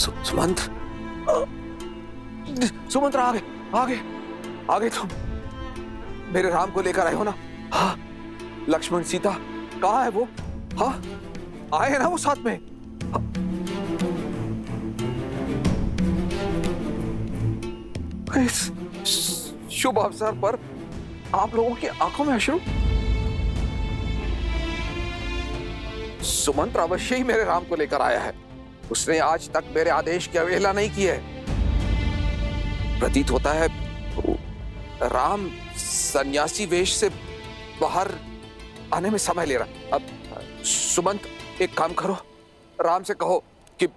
सुमंत्र, सुमंत्र आगे आगे आगे, तुम मेरे राम को लेकर आए हो ना? हाँ, लक्ष्मण सीता कहाँ है वो? हाँ, आए हैं ना वो साथ में? हाँ। इस शुभ अवसर पर आप लोगों की आंखों में अश्रु? सुमंत्र अवश्य ही मेरे राम को लेकर आया है। उसने आज तक मेरे आदेश की अवहेलना नहीं की है। प्रतीत होता है राम सन्यासी वेश से बाहर आने में समय ले रहा। अब सुमंत, एक काम करो, राम से कहो कि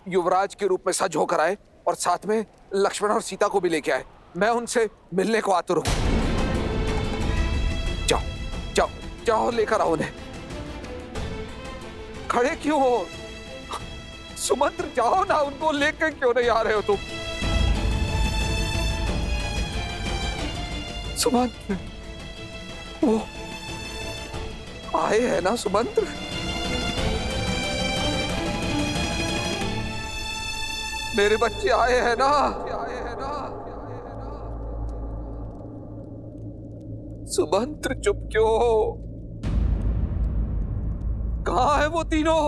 युवराज के रूप में सज होकर आए और साथ में लक्ष्मण और सीता को भी लेके आए। मैं उनसे मिलने को आतुर हूं। जाओ जाओ जाओ, लेकर आओ उन्हें। खड़े क्यों हो? सुमंत्र, जाओ ना, उनको लेकर क्यों नहीं आ रहे हो तुम? सुमंत्र, वो आए हैं ना सुमंत्र? मेरे बच्चे आए हैं ना? सुमंत्र, चुप क्यों हो? कहां है वो तीनों?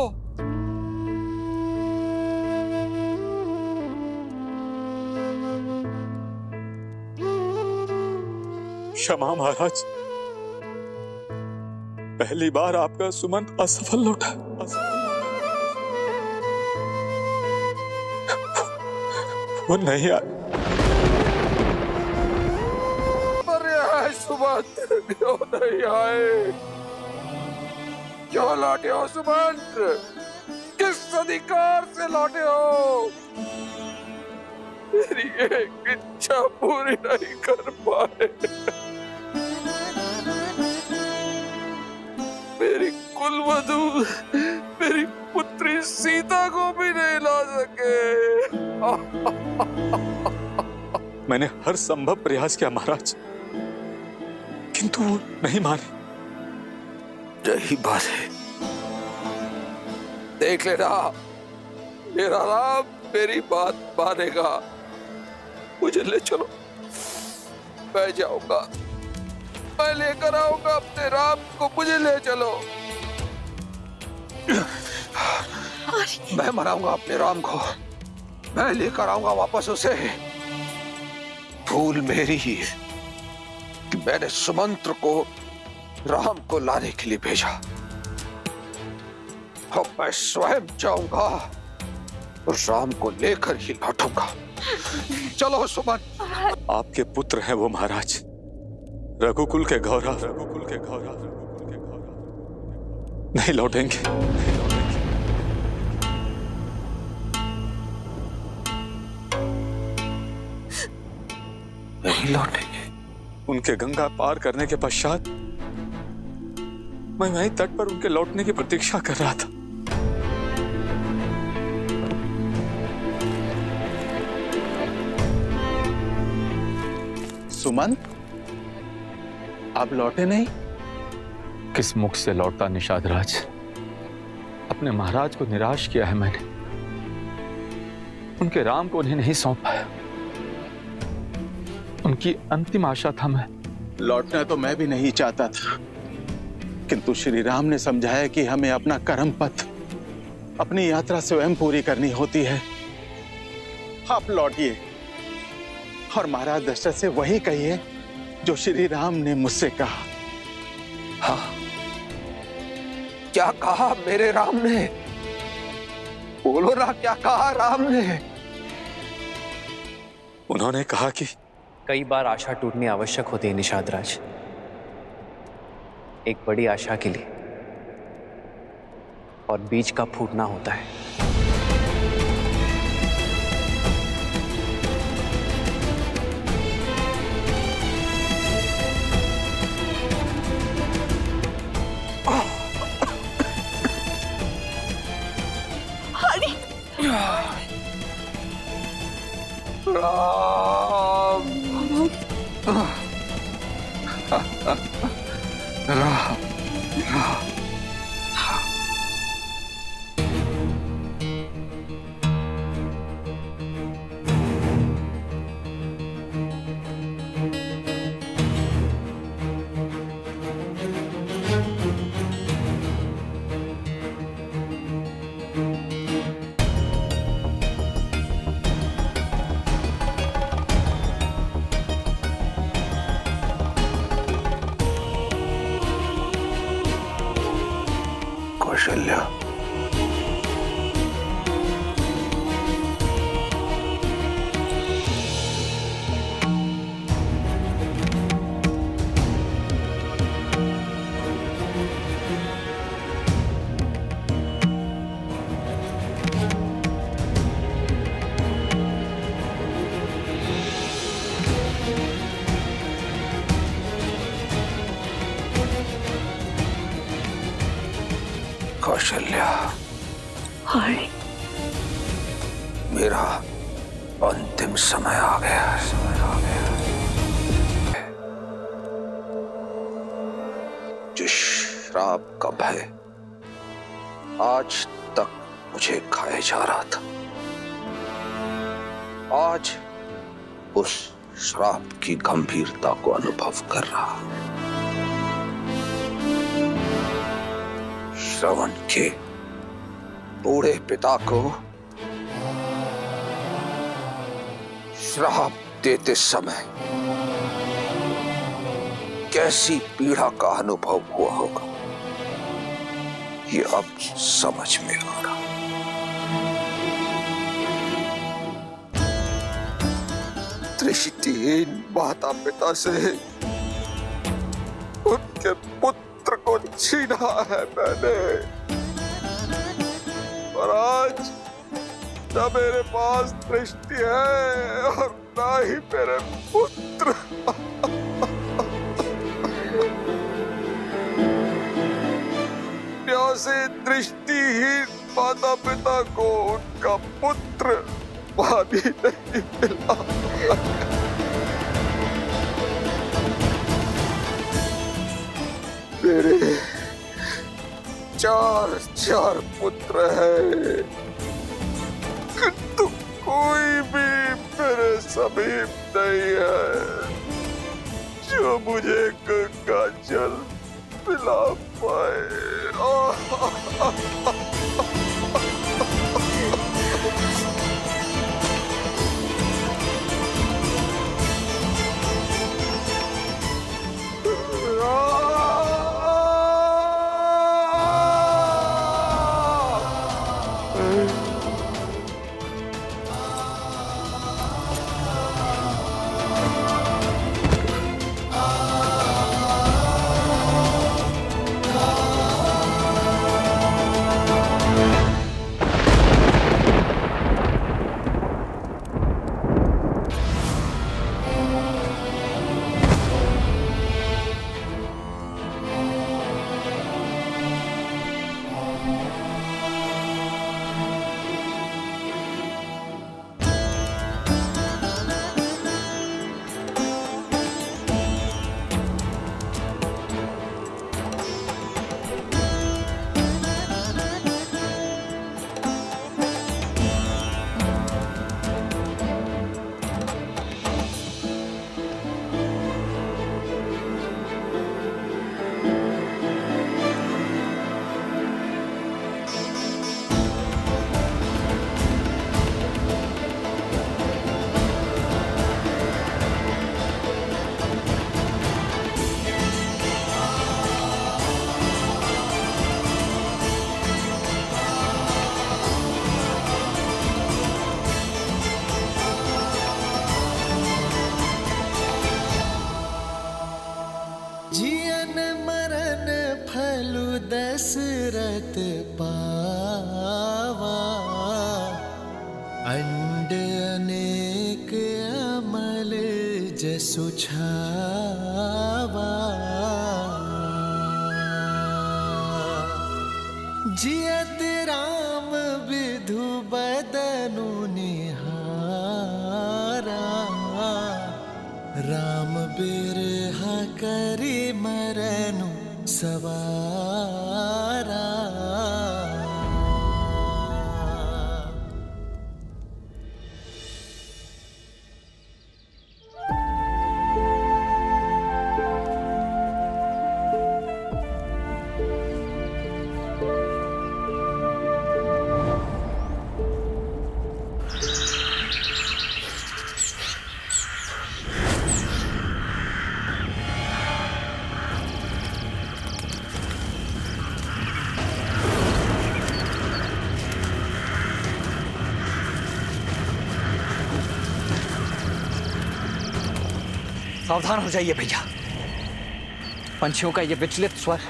क्षमा महाराज, पहली बार आपका सुमंत असफल लौटा। वो नहीं आए। अरे सुमंत्र, क्यों नहीं आए? क्यों लौटे हो सुमंत्र? किस अधिकार से लौटे हो? मेरी एक इच्छा पूरी नहीं कर पाए। मेरी कुलवधू, मेरी पुत्री सीता को भी नहीं ला सके। मैंने हर संभव प्रयास किया महाराज, किंतु वो नहीं माने। यही बात है। देख लेना, मेरा राम मेरी बात मानेगा। मुझे ले चलो, मैं जाऊंगा, मैं लेकर आऊंगा अपने राम को। मुझे ले चलो, मैं मनाऊंगा अपने राम को, मैं लेकर आऊंगा वापस उसे। भूल मेरी ही है कि मैंने सुमंत्र को राम को लाने के लिए भेजा। अब मैं स्वयं जाऊंगा और राम को लेकर ही लौटूंगा। चलो सुमंत्र। आपके पुत्र हैं वो महाराज, रघुकुल के गौरव, रघुकुल के गौरव, नहीं लौटेंगे। नहीं लौटेंगे। उनके गंगा पार करने के पश्चात मैं वहीं तट पर उनके लौटने की प्रतीक्षा कर रहा था। सुमंत, आप लौटे नहीं? किस मुख से लौटता निषाद राज? अपने महाराज को निराश किया है मैंने। उनके राम को उन्हें नहीं सौंप पाया। उनकी अंतिम आशा था मैं। लौटना तो मैं भी नहीं चाहता था, किंतु श्री राम ने समझाया कि हमें अपना कर्म पथ, अपनी यात्रा स्वयं पूरी करनी होती है। आप लौटिए और महाराज दशरथ से वही कहिए जो श्री राम ने मुझसे कहा। हाँ, क्या कहा मेरे राम ने? बोलो ना, क्या कहा राम ने? उन्होंने कहा कि कई बार आशा टूटनी आवश्यक होती है निषाद राज। एक बड़ी आशा के लिए और बीज का फूटना होता है। राम, राम, राम। कौशल्या। कौशल्या, हाय। मेरा अंतिम समय आ गया है, समय आ गया है। जिस श्राप का भय आज तक मुझे खाए जा रहा था, आज उस श्राप की गंभीरता को अनुभव कर रहा। श्रवण के बूढ़े पिता को श्राप देते समय कैसी पीड़ा का अनुभव हुआ होगा, ये अब समझ में आ रहा। दृष्टिहीन माता पिता से उनके पुत्र को छीना है मैंने, और आज न मेरे पास दृष्टि है और ना ही मेरे पुत्र। न्यासी दृष्टिहीन माता पिता को उनका पुत्र पानी नहीं मिला। मेरे चार पुत्र हैं, किंतु कोई भी मेरे समीप नहीं है जो मुझे गंगा जल पिला पाए। दशरथ पावा, अंड अनेक अमल जसु छावा। जियत राम विधु बदनु निहारा, राम बिरहा करि मरनु सवारा। सावधान हो जाइए भैया। पंछियों का ये विचलित स्वर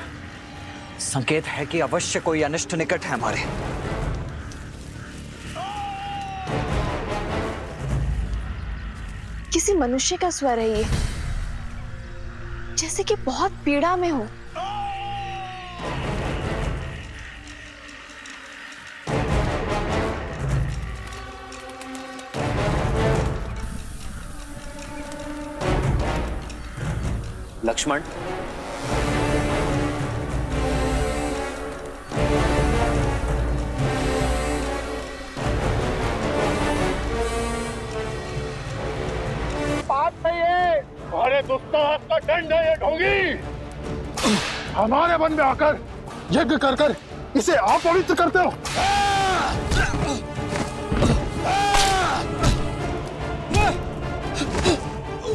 संकेत है कि अवश्य कोई अनिष्ट निकट है हमारे। किसी मनुष्य का स्वर है ये, जैसे कि बहुत पीड़ा में हो। लक्ष्मण, तुम्हारे दुस्साहस का दंड है ये ढोंगी। हमारे वन में आकर यज्ञ कर कर इसे अपवित्र करते हो।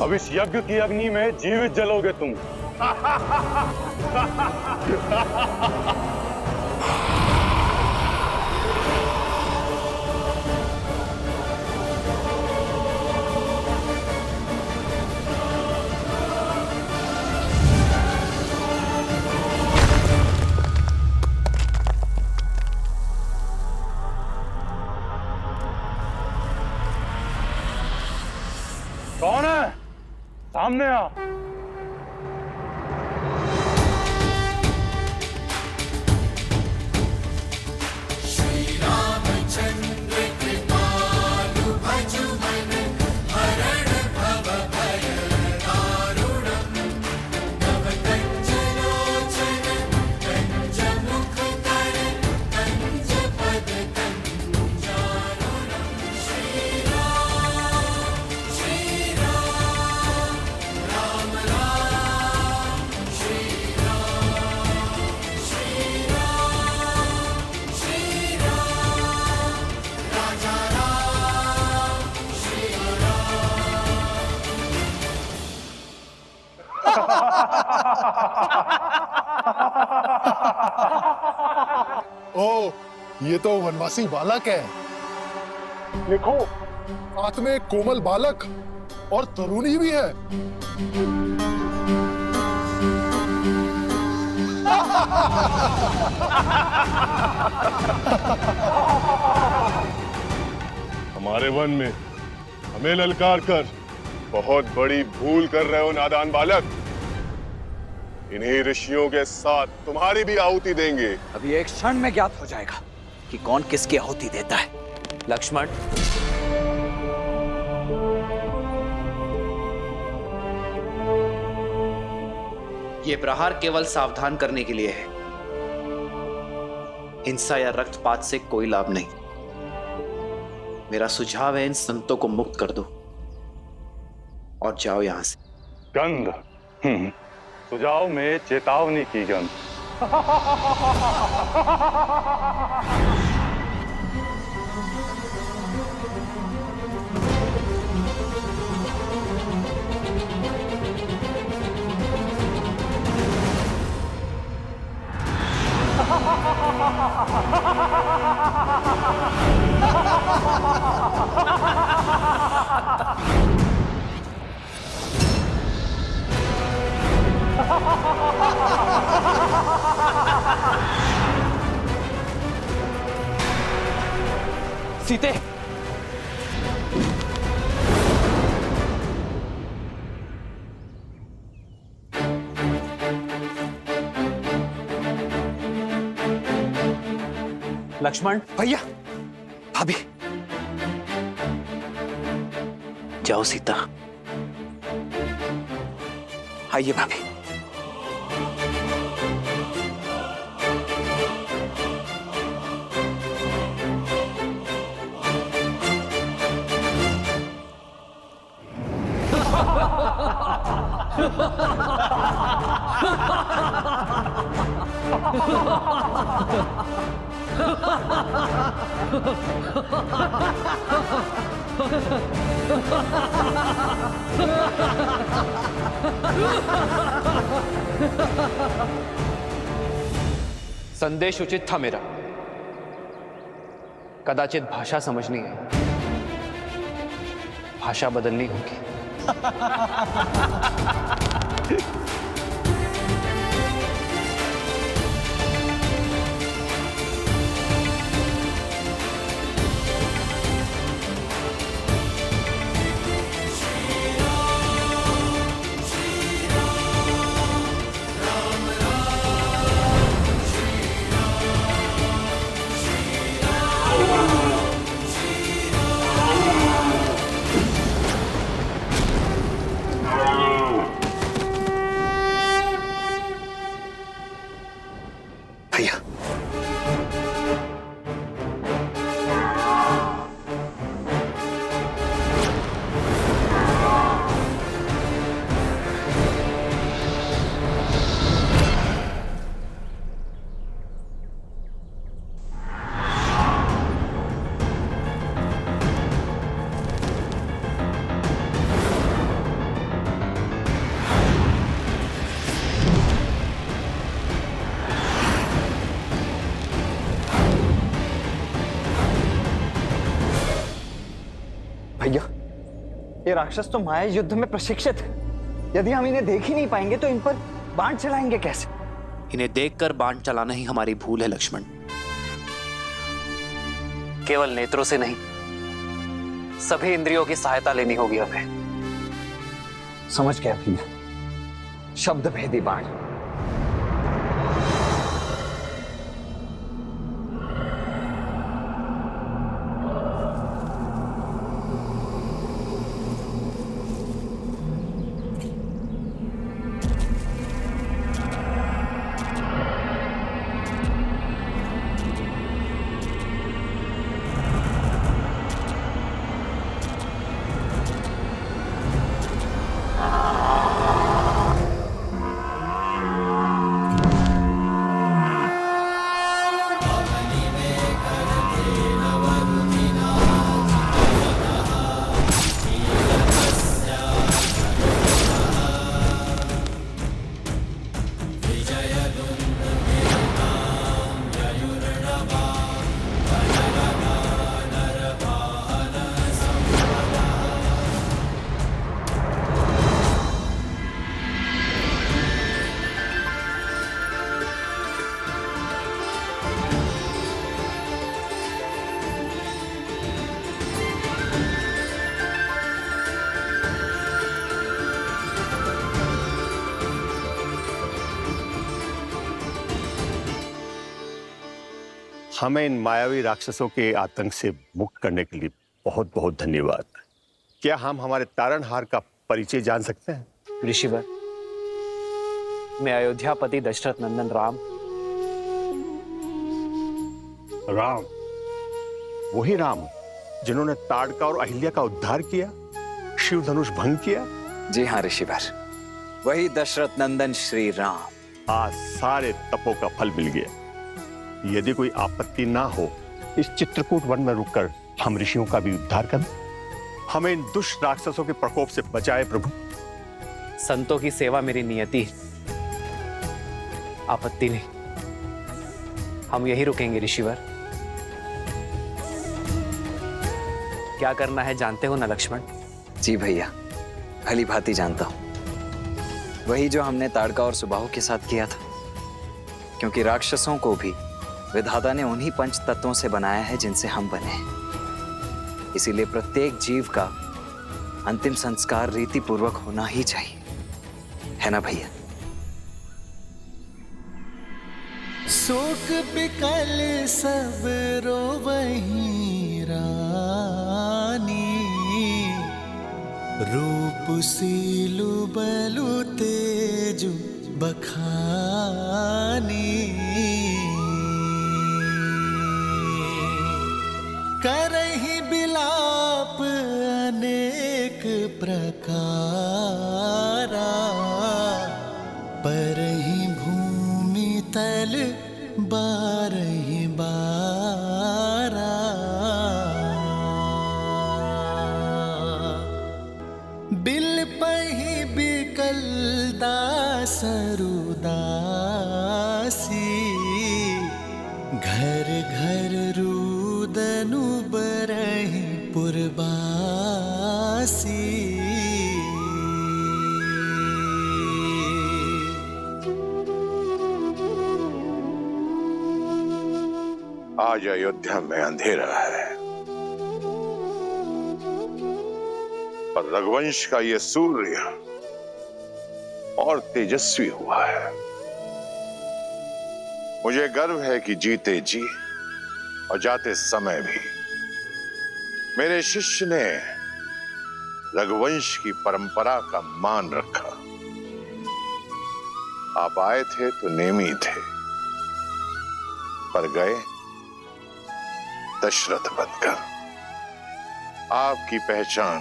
अब इस यज्ञ की अग्नि में जीवित जलोगे तुम। कौन है? सामने आ। ओ, ये तो वनवासी बालक है। देखो, साथ में एक कोमल बालक और तरुणी भी है। हमारे वन में हमें ललकार कर बहुत बड़ी भूल कर रहे हो नादान बालक। इन्हीं ऋषियों के साथ तुम्हारी भी आहुति देंगे। अभी एक क्षण में ज्ञात हो जाएगा कि कौन किसकी आहुति देता है। लक्ष्मण, ये प्रहार केवल सावधान करने के लिए है। हिंसा या रक्तपात से कोई लाभ नहीं। मेरा सुझाव है इन संतों को मुक्त कर दो और जाओ यहां से। गंध, सुझाव में चेतावनी की गंध। सीते, लक्ष्मण, भैया, भाभी, जाओ सीता। आइए भाभी। संदेश उचित था मेरा। कदाचित भाषा समझनी है, भाषा बदलनी होगी। भैया, भैया, ये राक्षस तो माया युद्ध में प्रशिक्षित है। यदि हम इन्हें देख ही नहीं पाएंगे तो इन पर बाण चलाएंगे कैसे? इन्हें देखकर बाण चलाना ही हमारी भूल है लक्ष्मण। केवल नेत्रों से नहीं, सभी इंद्रियों की सहायता लेनी होगी हमें। समझ गया भैया, शब्द भेदी बाण। हमें इन मायावी राक्षसों के आतंक से मुक्त करने के लिए बहुत बहुत धन्यवाद। क्या हम हमारे तारणहार का परिचय जान सकते हैं? ऋषिवर, मैं अयोध्यापति दशरथ नंदन राम। राम, वही राम जिन्होंने ताड़का और अहिल्या का उद्धार किया, शिव धनुष भंग किया? जी हाँ ऋषिवर, वही दशरथ नंदन श्री राम। आज सारे तपों का फल मिल गया। यदि कोई आपत्ति ना हो, इस चित्रकूट वन में रुककर हम ऋषियों का भी उद्धार करें। हमें इन दुष्ट राक्षसों के प्रकोप से बचाए प्रभु। संतों की सेवा मेरी नियति है, आपत्ति नहीं। हम यही रुकेंगे ऋषिवर। क्या करना है जानते हो ना लक्ष्मण? जी भैया, भली भांति जानता हूं। वही जो हमने ताड़का और सुबाहु के साथ किया था। क्योंकि राक्षसों को भी विधाता ने उन्हीं पंच तत्वों से बनाया है जिनसे हम बने हैं। इसीलिए प्रत्येक जीव का अंतिम संस्कार रीति पूर्वक होना ही चाहिए, है ना भैया? शोक बिकल सब रोवहीं रानी, रूप सीलु बलु तेजु बखानी। करहि बिलाप अनेक प्रकारा, परहि भूमि तल बारहि बारा। बिलपहि बिकल दासरु दासी, घर घर रुदनु बरहि पुरबासी। आज अयोध्या में अंधेरा है और रघुवंश का ये सूर्य और तेजस्वी हुआ है। मुझे गर्व है कि जीते जी और जाते समय भी मेरे शिष्य ने रघुवंश की परंपरा का मान रखा। आप आए थे तो नेमी थे, पर गए दशरथ बनकर। आपकी पहचान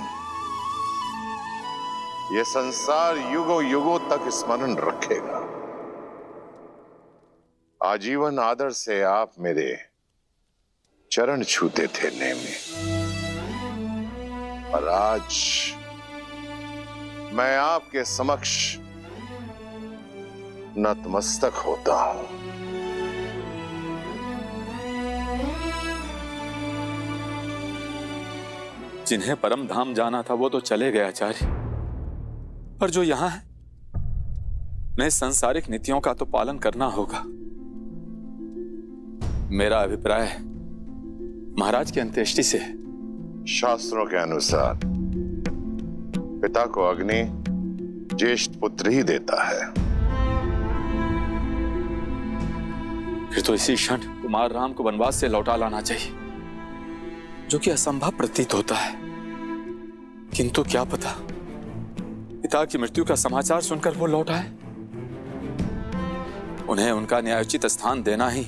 ये संसार युगों युगों तक स्मरण रखेगा। आजीवन आदर से आप मेरे चरण छूते थे नेमी, और आज मैं आपके समक्ष नतमस्तक होता हूं। जिन्हें परम धाम जाना था वो तो चले गए आचार्य, पर जो यहां है उन्हें सांसारिक नीतियों का तो पालन करना होगा। मेरा अभिप्राय महाराज की अंत्येष्टि से है। शास्त्रों के अनुसार पिता को अग्नि ज्येष्ठ पुत्र ही देता है। फिर तो इसी क्षण कुमार राम को वनवास से लौटा लाना चाहिए, जो कि असंभव प्रतीत होता है। किंतु क्या पता पिता की मृत्यु का समाचार सुनकर वो लौट आए। उन्हें उनका न्यायोचित स्थान देना ही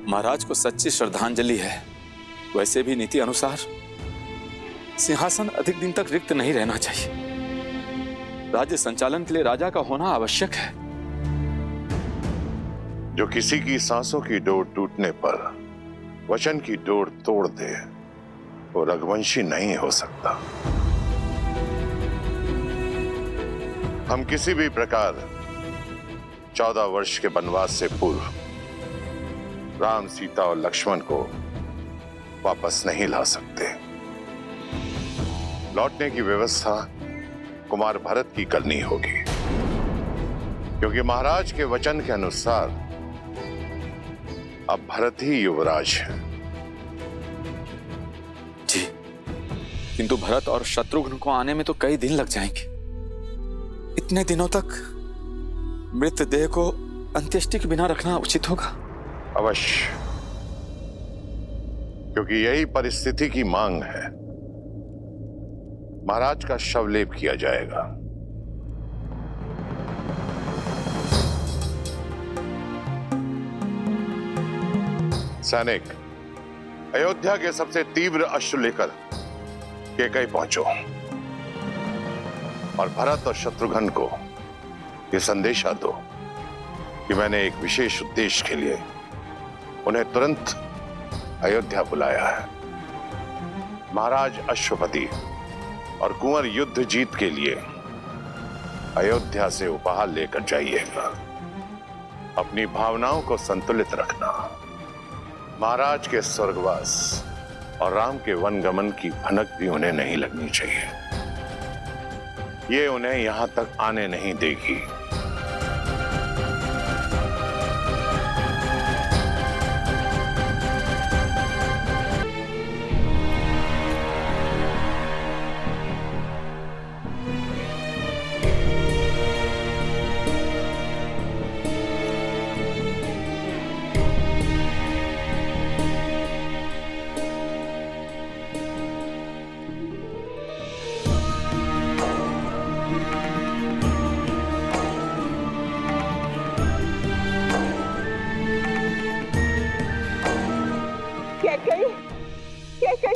महाराज को सच्ची श्रद्धांजलि है। वैसे भी नीति अनुसार सिंहासन अधिक दिन तक रिक्त नहीं रहना चाहिए। राज्य संचालन के लिए राजा का होना आवश्यक है। जो किसी की सांसों की डोर टूटने पर वचन की डोर तोड़ दे, वो रघुवंशी नहीं हो सकता। हम किसी भी प्रकार 14 वर्ष के वनवास से पूर्व राम, सीता और लक्ष्मण को वापस नहीं ला सकते। लौटने की व्यवस्था कुमार भरत की करनी होगी, क्योंकि महाराज के वचन के अनुसार अब भरत ही युवराज है। जी, किंतु भरत और शत्रुघ्न को आने में तो कई दिन लग जाएंगे। इतने दिनों तक मृतदेह को अंत्येष्टि के बिना रखना उचित होगा। अवश्य, क्योंकि यही परिस्थिति की मांग है। महाराज का शवलेप किया जाएगा। सैनिक, अयोध्या के सबसे तीव्र अश्व लेकर कैकई पहुंचो और भरत और शत्रुघ्न को यह संदेशा दो कि मैंने एक विशेष उद्देश्य के लिए उन्हें तुरंत अयोध्या बुलाया है। महाराज अश्वपति और कुंवर युद्ध जीत के लिए अयोध्या से उपहार लेकर जाइएगा। अपनी भावनाओं को संतुलित रखना। महाराज के स्वर्गवास और राम के वनगमन की भनक भी उन्हें नहीं लगनी चाहिए। ये उन्हें यहां तक आने नहीं देगी।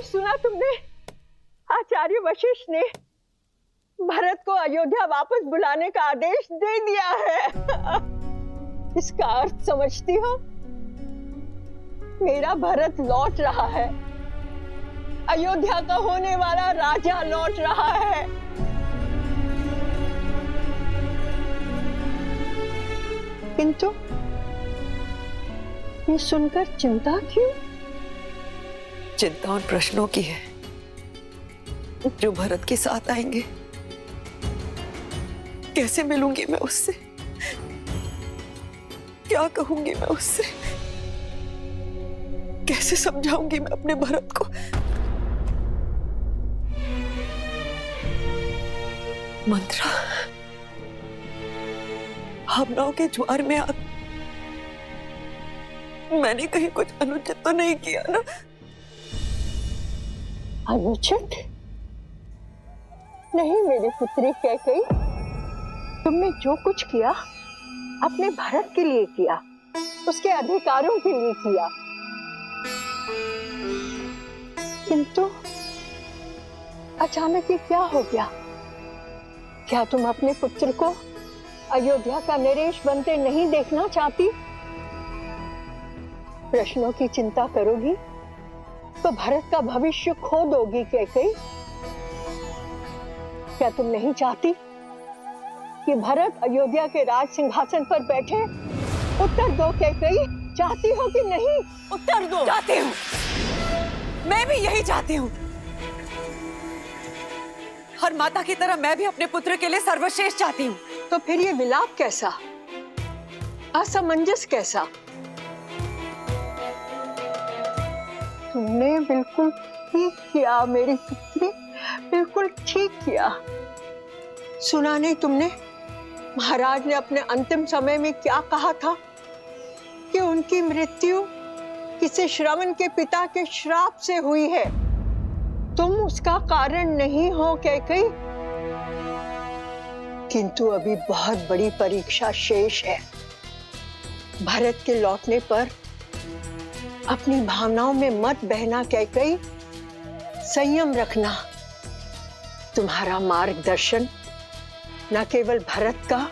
सुना तुमने? आचार्य वशिष्ठ ने भरत को अयोध्या वापस बुलाने का आदेश दे दिया है। इसका अर्थ समझती हो? मेरा भरत लौट रहा है। अयोध्या का होने वाला राजा लौट रहा है। किंतु ये सुनकर चिंता क्यों? चिंता उन प्रश्नों की है जो भरत के साथ आएंगे। कैसे मिलूंगी मैं उससे? क्या कहूंगी मैं उससे? कैसे समझाऊंगी मैं अपने भरत को? मंत्रा, भावनाओं के ज्वार में आप, मैंने कहीं कुछ अनुचित तो नहीं किया ना? अनुचित नहीं मेरी पुत्री कैकेयी, तुमने जो कुछ किया अपने भरत के लिए किया, उसके अधिकारों के लिए किया। किंतु अचानक ये क्या हो गया? क्या तुम अपने पुत्र को अयोध्या का नरेश बनते नहीं देखना चाहती? प्रश्नों की चिंता करोगी तो भरत का भविष्य खो दोगी कैकेयी। क्या तुम नहीं चाहती कि भरत अयोध्या के राज सिंहासन पर बैठे? उत्तर दो कैकेयी, चाहती हो कि नहीं? उत्तर दो। चाहती हूँ, मैं भी यही चाहती हूँ। हर माता की तरह मैं भी अपने पुत्र के लिए सर्वश्रेष्ठ चाहती हूँ। तो फिर ये विलाप कैसा, असमंजस कैसा? तुमने बिल्कुल ठीक किया मेरी पुत्री, बिल्कुल ठीक किया। सुना नहीं तुमने महाराज ने अपने अंतिम समय में क्या कहा था कि उनकी मृत्यु किसी श्रवण के पिता के श्राप से हुई है। तुम उसका कारण नहीं हो कैकेयी, किंतु अभी बहुत बड़ी परीक्षा शेष है। भरत के लौटने पर अपनी भावनाओं में मत बहना कैकेयी, संयम रखना। तुम्हारा मार्गदर्शन न केवल भरत का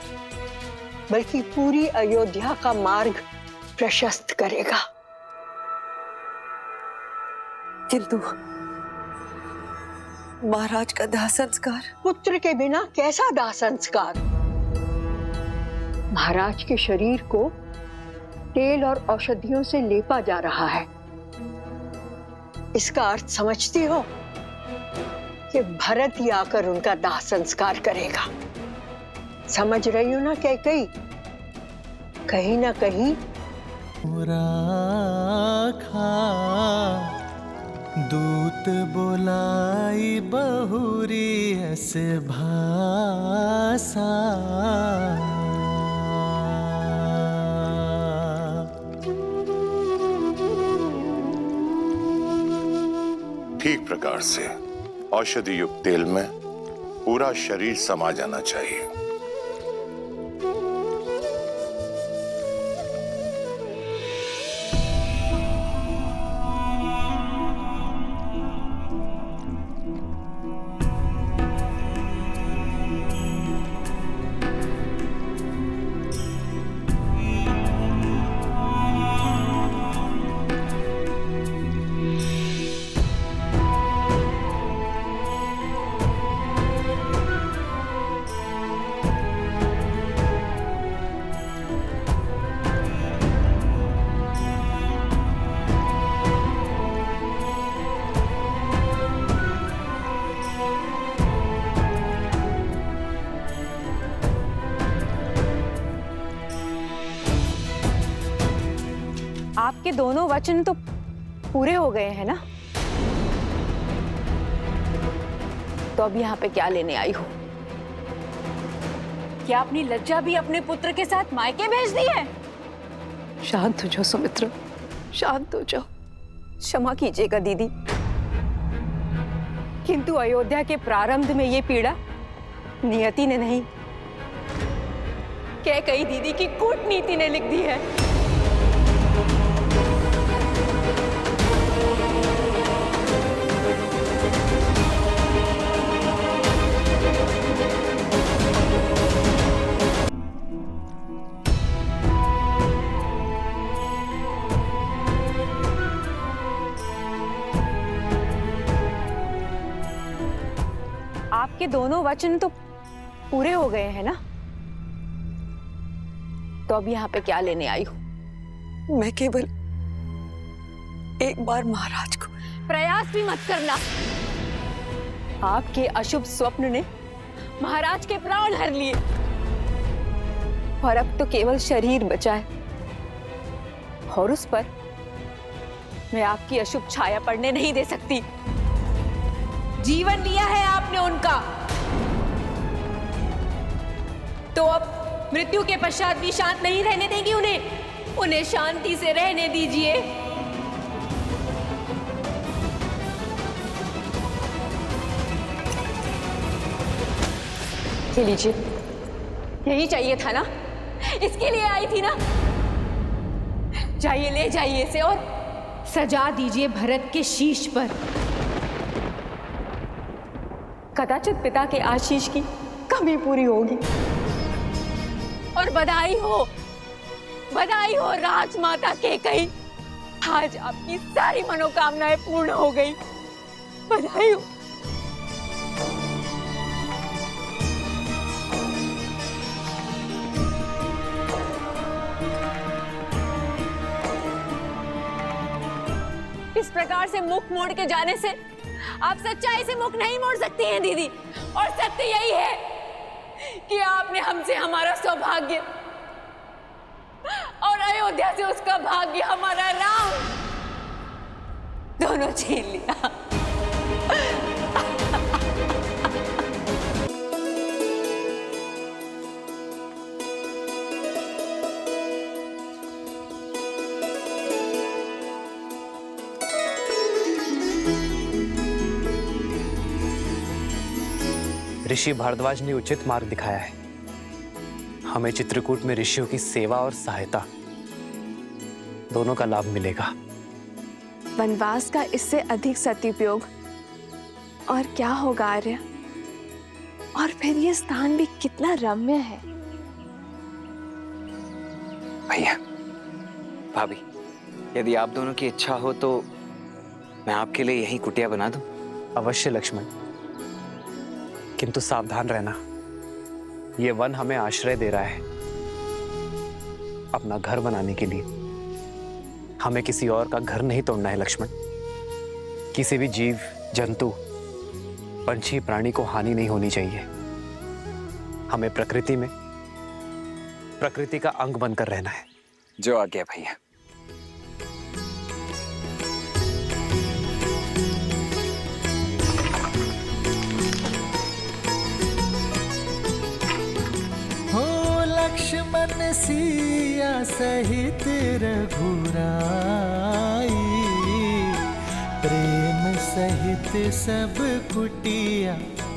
बल्कि पूरी अयोध्या का मार्ग प्रशस्त करेगा। किंतु महाराज का दाह संस्कार? पुत्र के बिना कैसा दाह संस्कार? महाराज के शरीर को तेल और औषधियों से लेपा जा रहा है। इसका अर्थ समझती हो कि भरत ही आकर उनका दाह संस्कार करेगा। समझ रही हो ना कैकेयी? कहीं ना कहीं राखा दूत बोलाई बहुरी अस भाषा। ठीक प्रकार से औषधि युक्त तेल में पूरा शरीर समा जाना चाहिए। आपके दोनों वचन तो पूरे हो गए हैं ना? तो अब यहाँ पे क्या लेने आई हो? क्या अपनी लज्जा भी अपने पुत्र के साथ मायके भेज दी है? शांत हो जाओ सुमित्रा, शांत हो जाओ। क्षमा कीजिएगा दीदी, किंतु अयोध्या के प्रारंभ में ये पीड़ा नियति ने नहीं, कैकेयी दीदी की कूटनीति ने लिख दी है। आपके दोनों वचन तो पूरे हो गए हैं ना? तो अब यहाँ पे क्या लेने आई हो? मैं केवल एक बार महाराज को। प्रयास भी मत करना। आपके अशुभ स्वप्न ने महाराज के प्राण हर लिए और अब तो केवल शरीर बचा है और उस पर मैं आपकी अशुभ छाया पड़ने नहीं दे सकती। जीवन लिया है आपने उनका, तो अब मृत्यु के पश्चात भी शांत नहीं रहने देंगी उन्हें शांति से रहने दीजिए। ये लीजिए, यही चाहिए था ना, इसके लिए आई थी ना। जाइए, ले जाइए इसे और सजा दीजिए भरत के शीश पर। कदाचित पिता के आशीष की कमी पूरी होगी। और बधाई हो राजमाता कैकेयी, आज आपकी सारी मनोकामनाएं पूर्ण हो गई। बधाई हो। इस प्रकार से मुख मोड़ के जाने से आप सच्चाई से मुख नहीं मोड़ सकती हैं दीदी। और सत्य यही है कि आपने हमसे हमारा सौभाग्य और अयोध्या से उसका भाग्य, हमारा राम, दोनों छीन लिया। ऋषि भारद्वाज ने उचित मार्ग दिखाया है। हमें चित्रकूट में ऋषियों की सेवा और सहायता दोनों का लाभ मिलेगा। वनवास का इससे अधिक सदुपयोग और क्या होगा आर्य? और फिर ये स्थान भी कितना रम्य है। भैया, भाभी, यदि आप दोनों की इच्छा हो तो मैं आपके लिए यही कुटिया बना दूं। अवश्य लक्ष्मण, किंतु सावधान रहना। ये वन हमें आश्रय दे रहा है। अपना घर बनाने के लिए हमें किसी और का घर नहीं तोड़ना है लक्ष्मण। किसी भी जीव, जंतु, पंछी, प्राणी को हानि नहीं होनी चाहिए। हमें प्रकृति का अंग बनकर रहना है। जो आज्ञा भैया। लक्ष्मण सिया सहित रघुराई, प्रेम सहित सब कुटिया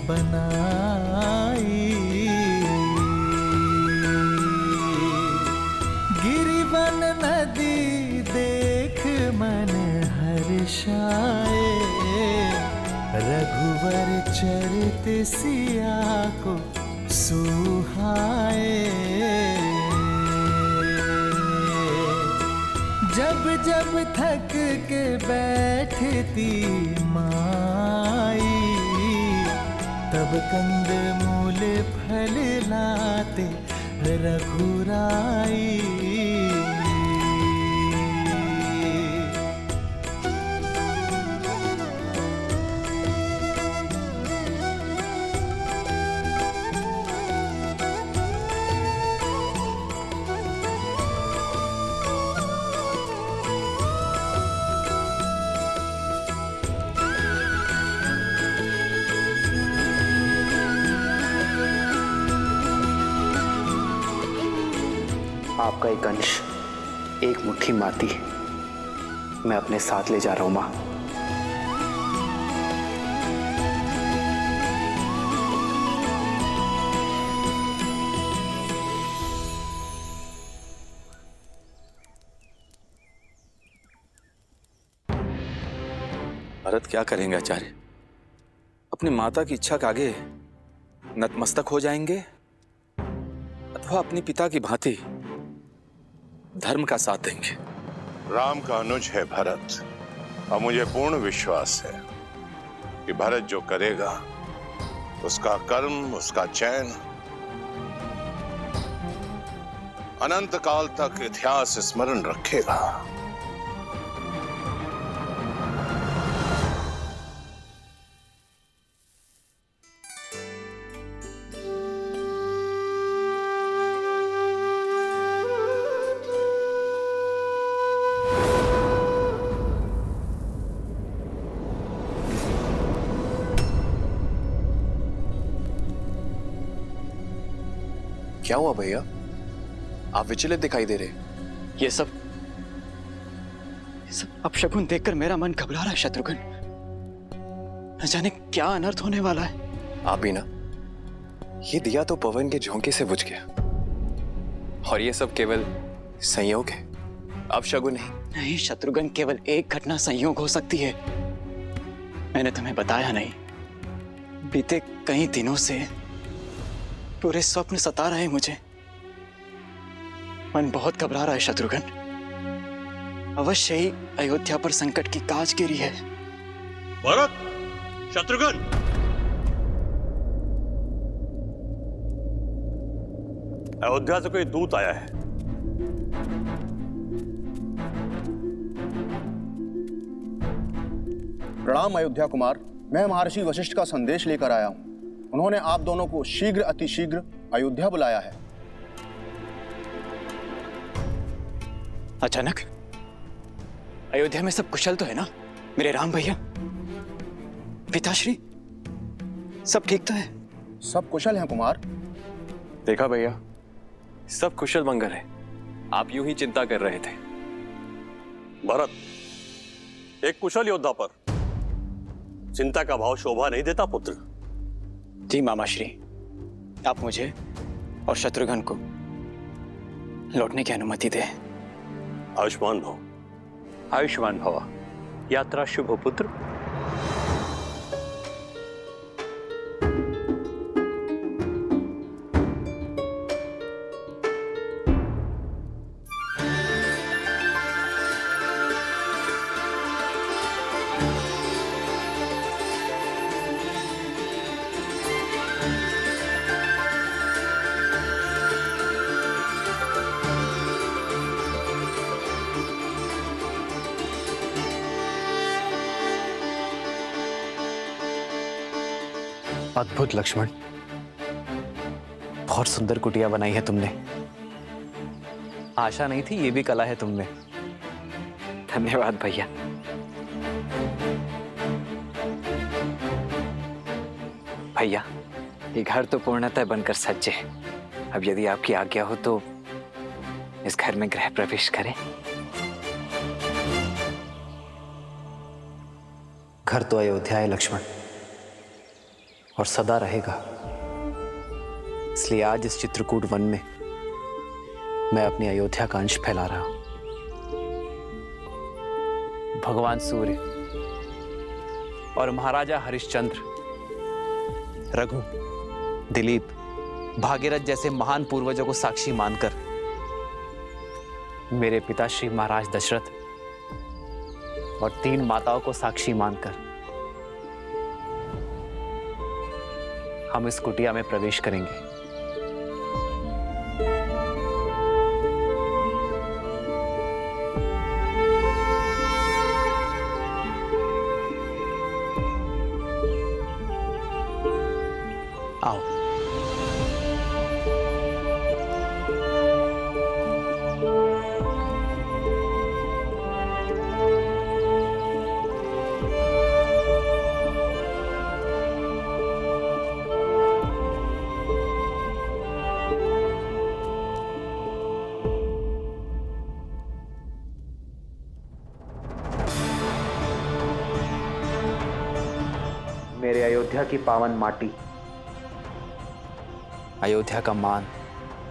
बनाई। गिरिवन नदी देख मन हर्षाए, रघुवर चरित सिया को सुहाए। जब जब थक के बैठती माई, तब कंद मूल फल लाते रघुराई। आपका एक अंश, एक मुट्ठी माटी मैं अपने साथ ले जा रहा हूं मां। भरत क्या करेंगे आचार्य? अपनी माता की इच्छा के आगे नतमस्तक हो जाएंगे अथवा अपने पिता की भांति धर्म का साथ देंगे? राम का अनुज है भरत, और मुझे पूर्ण विश्वास है कि भरत जो करेगा उसका कर्म, उसका चयन अनंत काल तक इतिहास स्मरण रखेगा। क्या हुआ भैया? आप विचलित दिखाई दे रहे। ये सब अपशकुन देखकर मेरा मन घबरा रहा है शत्रुघ्न। न जाने क्या अनर्थ होने वाला है। आप भी ना, ये दिया तो पवन के झोंके से बुझ गया, और ये सब केवल संयोग है, अपशकुन नहीं। नहीं शत्रुघ्न, केवल एक घटना संयोग हो सकती है। मैंने तुम्हें बताया नहीं, बीते कई दिनों से पूरे स्वप्न सता रहे मुझे। मन बहुत घबरा रहा है शत्रुघ्न। अवश्य ही अयोध्या पर संकट की काज गिरी है। भरत, शत्रुघ्न, अयोध्या से कोई दूत आया है। प्रणाम अयोध्या कुमार, मैं महर्षि वशिष्ठ का संदेश लेकर आया हूं। उन्होंने आप दोनों को शीघ्र अतिशीघ्र अयोध्या बुलाया है। अचानक अयोध्या में सब कुशल तो है ना मेरे राम भैया? पिताश्री सब ठीक तो है? सब कुशल हैं कुमार। देखा भैया, सब कुशल मंगल है। आप यूं ही चिंता कर रहे थे। भरत, एक कुशल योद्धा पर चिंता का भाव शोभा नहीं देता पुत्र। जी मामाश्री, आप मुझे और शत्रुघ्न को लौटने की अनुमति दें। आयुष्मान भव। आयुष्मान भव। यात्रा शुभ हो पुत्र। अद्भुत लक्ष्मण, बहुत सुंदर कुटिया बनाई है तुमने। आशा नहीं थी ये भी कला है तुमने। धन्यवाद भैया। भैया, ये घर तो पूर्णतः बनकर सज्ज है। अब यदि आपकी आज्ञा हो तो इस घर में गृह प्रवेश करें। घर तो अयोध्या है लक्ष्मण, और सदा रहेगा। इसलिए आज इस चित्रकूट वन में मैं अपनी अयोध्या का अंश फैला रहा हूं। भगवान सूर्य और महाराजा हरिश्चंद्र, रघु, दिलीप, भागीरथ जैसे महान पूर्वजों को साक्षी मानकर, मेरे पिताश्री महाराज दशरथ और 3 माताओं को साक्षी मानकर हम इस कुटिया में प्रवेश करेंगे। आओ। मेरे अयोध्या की पावन माटी, अयोध्या का मान,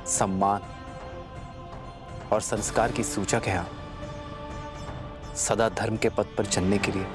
सम्मान और संस्कार की सूचक है आप। सदा धर्म के पथ पर चलने के लिए